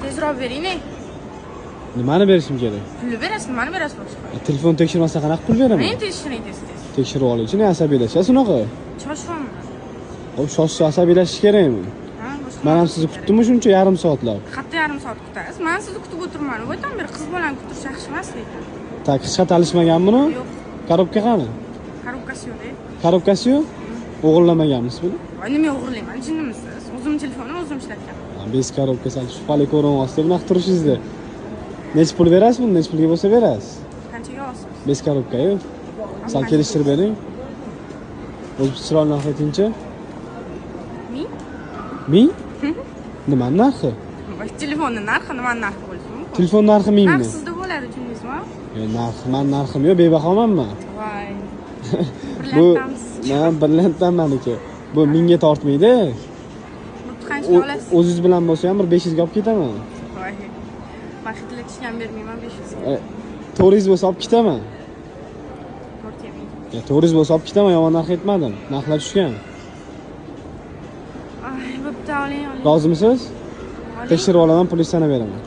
Tezroq bering. Nimani berishim kerak? Pulni berasiz, nimani berasiz boshqa? Telefon tekshirmasa qanaqa pul beraman? Men tekshiring tez. Tekshirib olingchi, ne asabiylashish unaqa? Shoshmayman. Hop, shoshish asabiylashish kerakmi? Ha, boshqa. Men ham sizni kutdimmi shuncha yarim soatlab? Hatto yarim soat kutasiz. Men sizni kutib o'tirman. Voydan beri qiz bolani kutirish yaxshi emas lekin. Tak, hech qachon talishmaganmi? Yo'q. Korobka qani? Korobkasi yo'q-da. Korobkasi yo'q? O'g'irlamaganmisiz buni? Voy, nima o'g'irlayman? Jinnimisiz? O'zim telefonimni o'zim ishlatgan. Bez korobka sal shubhali ko'rinyapsiz bunaqa turishingizda. Necha pul berasiz buni? Necha pulga bo'lsa berasiz? Qanchaga olasiz? Bez korobka-yu. Sal kelishtirib bering. O'zingiz chiroyli aytingchi. Ming? Nimani narxi? Voy, telefonni narxi nimani narxi bo'lishi mumkin? Telefon narxi mingmi? Narx sizda bo'ladi, tushundingizmi? Yo'q, narxi, men narxim yo'q, bebahomanmi? Voy. Bu Birlantamiz. men birlantam meniki. Bu mingga tortmaydi. Qancha olasiz? O'zingiz bilan bo'lsa ham bir 500 ga olib ketaman. Voy. Men xitlatishga ham bermayman 500 ga. To'g'ringiz bo'lsa olib ketaman. To'rt. Ya to'g'ringiz bo'lsa olib ketaman, yomon narx aytmadim. Narxlar tushgan. Ay, bo'pti, oling. Rozimisiz? Tekshirib olaman, pulni sanab beraman.